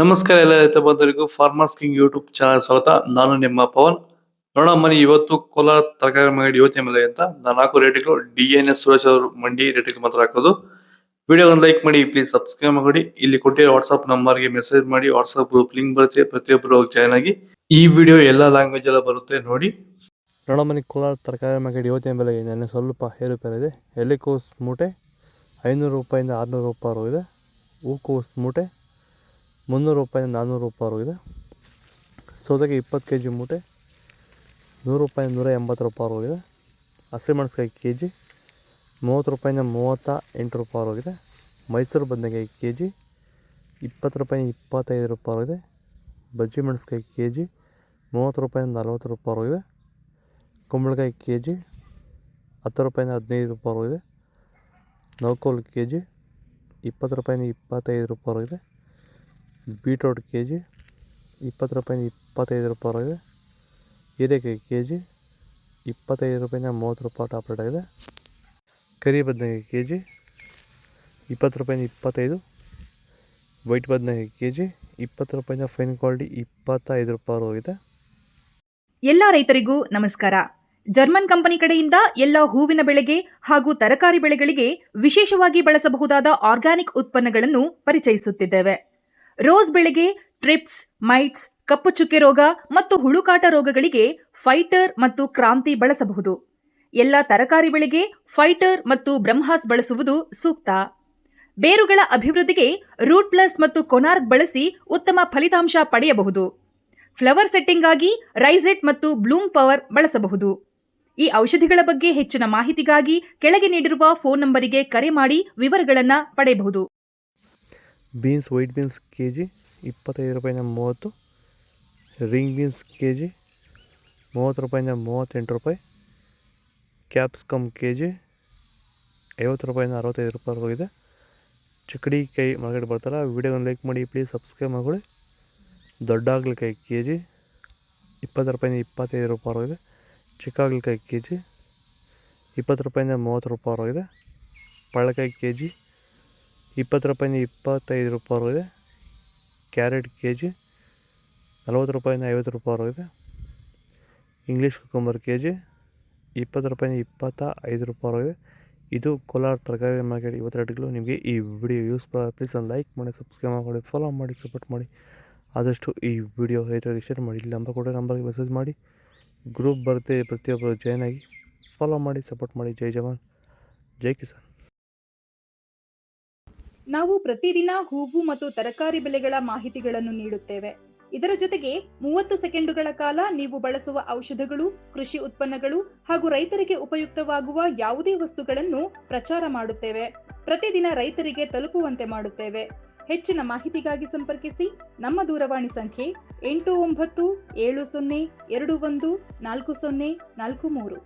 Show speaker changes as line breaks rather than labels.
ನಮಸ್ಕಾರ ಎಲ್ಲ ರೈತ ಬಂಧುಗಳಿಗೂ ಫಾರ್ಮರ್ಸ್ ಕಿಂಗ್ ಯೂಟ್ಯೂಬ್ ಚಾನಲ್ ಸ್ವಾಗತ. ನಾನು ನಿಮ್ಮ ಪವನ್. ನೋಡೋಣ ಮನಿ ಇವತ್ತು ಕೋಲಾರ ತರಕಾರಿ ಮಂಡಿ ಯೋಚನೆ ಮೇಲೆ ಅಂತ ನಾನು ಹಾಕೋ ರೇಟ್ಗಳು DNS ಸುರೇಶ್ ಅವರು ಮಂಡಿ ರೇಟ್ಗೆ ಮಾತ್ರ ಹಾಕೋದು. ವಿಡಿಯೋ ಒಂದು ಲೈಕ್ ಮಾಡಿ, ಪ್ಲೀಸ್ ಸಬ್ಸ್ಕ್ರೈಬ್ ಮಾಡಿ. ಇಲ್ಲಿ ಕೊಟ್ಟಿರೋ ವಾಟ್ಸ್ಆಪ್ ನಂಬರ್ಗೆ ಮೆಸೇಜ್ ಮಾಡಿ, ವಾಟ್ಸ್ಆಪ್ ಗ್ರೂಪ್ ಲಿಂಕ್ ಬರುತ್ತೆ, ಪ್ರತಿಯೊಬ್ಬರು ಜಾಯ್ನ್ ಆಗಿ. ಈ ವಿಡಿಯೋ ಎಲ್ಲ ಲ್ಯಾಂಗ್ವೇಜ್ ಎಲ್ಲ ಬರುತ್ತೆ ನೋಡಿ. ನೋಡೋ ಮನಿ ಕೋಲಾರ ತರಕಾರಿ ಮಂಡಿ ಯೋಚನೆ ಬೆಲೆ ನೆನ್ನೆ ಸ್ವಲ್ಪ ಏರುಪೇರಿದೆ. ಎಲೆಕೋಸ್ ಮೂಟೆ 500 ರೂಪಾಯಿಂದ 600 ರೂಪಾಯಿ ಇದೆ. ಹೂಕೋಸ್ ಮೂಟೆ 300 ರೂಪಾಯಿಂದ 400 ರೂಪಾಯಿ ಇದೆ. ಸೌತೆಗೆ 20 kg ಮೂಟೆ 100 ರೂಪಾಯಿಂದ 180 ರೂಪಾಯಿ ಇದೆ. ಹಸಿಮೆಣಸಿನಕಾಯಿ kg 30 ರೂಪಾಯಿಂದ 38 ರೂಪಾಯಿ ಇದೆ. ಮೈಸೂರು ಬದನೆಕಾಯಿ kg 20 ರೂಪಾಯಿಂದ 25 ರೂಪಾಯಿ ಇದೆ. ಬಜ್ಜಿ ಮೆಣಸಿನಕಾಯಿ kg 30 ರೂಪಾಯಿಂದ 40 ರೂಪಾಯಿ ಇದೆ. ಕುಂಬಳಕಾಯಿ kg 10 ರೂಪಾಯಿಂದ 15 ರೂಪಾಯಿ ಇದೆ. ನೌಕೋಲ್ kg 20 ರೂಪಾಯಿಂದ 25 ರೂಪಾಯಿ ಇದೆ. ಬೀಟ್ರೋಟ್ kg 20 ರೂಪಾಯಿಂದ 25 ರೂಪಾಯಿ ಇದೆ. ಹೀರೆಕಾಯಿ kg 25 ರೂಪಾಯಿಂದ 30 ರೂಪಾಯಿ ಟಾಪ್ ರೇಟ್ ಆಗಿದೆ. ಕರಿ ಬದನೆಕಾಯಿ kg 20 ರೂಪಾಯಿಂದ 25. ವೈಟ್ ಬದನೆಕಾಯಿ kg 20 ರೂಪಾಯಿಂದ ಫೈನ್ ಕ್ವಾಲಿಟಿ 25 ರೂಪಾಯಿ ಇದೆ.
ಎಲ್ಲ ರೈತರಿಗೂ ನಮಸ್ಕಾರ. ಜರ್ಮನ್ ಕಂಪನಿ ಕಡೆಯಿಂದ ಎಲ್ಲ ಹೂವಿನ ಬೆಳೆಗೆ ಹಾಗೂ ತರಕಾರಿ ಬೆಳೆಗಳಿಗೆ ವಿಶೇಷವಾಗಿ ಬಳಸಬಹುದಾದ ಆರ್ಗ್ಯಾನಿಕ್ ಉತ್ಪನ್ನಗಳನ್ನು ಪರಿಚಯಿಸುತ್ತಿದ್ದೇವೆ. ರೋಸ್ ಬೆಳೆಗೆ ಟ್ರಿಪ್ಸ್, ಮೈಟ್ಸ್, ಕಪ್ಪು ಚುಕ್ಕೆ ರೋಗ ಮತ್ತು ಹುಳುಕಾಟ ರೋಗಗಳಿಗೆ ಫೈಟರ್ ಮತ್ತು ಕ್ರಾಂತಿ ಬಳಸಬಹುದು. ಎಲ್ಲ ತರಕಾರಿ ಬೆಳೆಗೆ ಫೈಟರ್ ಮತ್ತು ಬ್ರಹ್ಮಾಸ್ ಬಳಸುವುದು ಸೂಕ್ತ. ಬೇರುಗಳ ಅಭಿವೃದ್ಧಿಗೆ ರೂಟ್ ಪ್ಲಸ್ ಮತ್ತು ಕೊನಾರ್ಕ್ ಬಳಸಿ ಉತ್ತಮ ಫಲಿತಾಂಶ ಪಡೆಯಬಹುದು. ಫ್ಲವರ್ ಸೆಟ್ಟಿಂಗ್ ಆಗಿ ರೈಸೆಟ್ ಮತ್ತು ಬ್ಲೂಮ್ ಪವರ್ ಬಳಸಬಹುದು. ಈ ಔಷಧಿಗಳ ಬಗ್ಗೆ ಹೆಚ್ಚಿನ ಮಾಹಿತಿಗಾಗಿ ಕೆಳಗೆ ನೀಡಿರುವ ಫೋನ್ ನಂಬರಿಗೆ ಕರೆ ಮಾಡಿ ವಿವರಗಳನ್ನು ಪಡೆಯಬಹುದು.
ಬೀನ್ಸ್ ವೈಟ್ ಬೀನ್ಸ್ kg 25 ರೂಪಾಯಿಂದ 30. ರಿಂಗ್ ಬೀನ್ಸ್ kg 30 ರೂಪಾಯಿಂದ 38 ರೂಪಾಯಿ. ಕ್ಯಾಪ್ಸಿಕಮ್ kg 50 ರೂಪಾಯಿಂದ 65 ರೂಪಾಯಿ ಹೋಗಿದೆ. ಚಿಕ್ಕಡಿ ಕೈ ಮಾರ್ಕೆಟ್ ಬರ್ತಾರ. ವಿಡಿಯೋನ ಲೈಕ್ ಮಾಡಿ, ಪ್ಲೀಸ್ ಸಬ್ಸ್ಕ್ರೈಬ್ ಮಾಡಿ. ದೊಡ್ಡ ಹಾಗಲಕಾಯಿ kg 20 ರೂಪಾಯಿಂದ 25 ರೂಪಾಯಿ ಹೋಗಿದೆ. ಚಿಕ್ಕ ಹಾಗಲಕಾಯಿ kg 20 ರೂಪಾಯಿಂದ 30 ರೂಪಾಯಿ ಹೋಗಿದೆ. ಪಳ್ಳಕಾಯಿ kg 20 ರೂಪಾಯಿಂದ 25 ರೂಪಾಯಿ ಇದೆ. ಕ್ಯಾರೆಟ್ kg 40 ರೂಪಾಯಿಂದ 50 ರೂಪಾಯಿ ಇದೆ. ಇಂಗ್ಲೀಷ್ ಕುಕುಂಬರ್ kg 20 ರೂಪಾಯಿಂದ 25 ರೂಪಾಯಿ ಇದೆ. ಇದು ಕೋಲಾರ ತರಕಾರಿ ಮಾರ್ಕೆಟ್ ಇವತ್ತು ರೇಟ್ಗಳು. ನಿಮಗೆ ಈ ವಿಡಿಯೋ ಯೂಸ್ ಪ್ಲೀಸ್ ಒಂದು ಲೈಕ್ ಮಾಡಿ, ಸಬ್ಸ್ಕ್ರೈಬ್ ಮಾಡಿ, ಫಾಲೋ ಮಾಡಿ, ಸಪೋರ್ಟ್ ಮಾಡಿ. ಆದಷ್ಟು ಈ ವಿಡಿಯೋ ರೈತರಿಗೆ ಶೇರ್ ಮಾಡಿ. ಇಲ್ಲಿ ನಂಬರ್ ಕೊಟ್ಟರೆ ನಂಬರ್ಗೆ ಮೆಸೇಜ್ ಮಾಡಿ. ಗ್ರೂಪ್ ಬರುತ್ತೆ, ಪ್ರತಿಯೊಬ್ಬರು ಜಾಯ್ನ್ ಆಗಿ ಫಾಲೋ ಮಾಡಿ, ಸಪೋರ್ಟ್ ಮಾಡಿ. ಜೈ ಜವಾನ್, ಜೈ ಕಿಸಾನ್.
ನಾವು ಪ್ರತಿದಿನ ಹೂವು ಮತ್ತು ತರಕಾರಿ ಬೆಲೆಗಳ ಮಾಹಿತಿಗಳನ್ನು ನೀಡುತ್ತೇವೆ. ಇದರ ಜೊತೆಗೆ 30 ಸೆಕೆಂಡುಗಳ ಕಾಲ ನೀವು ಬಳಸುವ ಔಷಧಗಳು, ಕೃಷಿ ಉತ್ಪನ್ನಗಳು ಹಾಗೂ ರೈತರಿಗೆ ಉಪಯುಕ್ತವಾಗುವ ಯಾವುದೇ ವಸ್ತುಗಳನ್ನು ಪ್ರಚಾರ ಮಾಡುತ್ತೇವೆ. ಪ್ರತಿದಿನ ರೈತರಿಗೆ ತಲುಪುವಂತೆ ಮಾಡುತ್ತೇವೆ. ಹೆಚ್ಚಿನ ಮಾಹಿತಿಗಾಗಿ ಸಂಪರ್ಕಿಸಿ. ನಮ್ಮ ದೂರವಾಣಿ ಸಂಖ್ಯೆ 8970214043.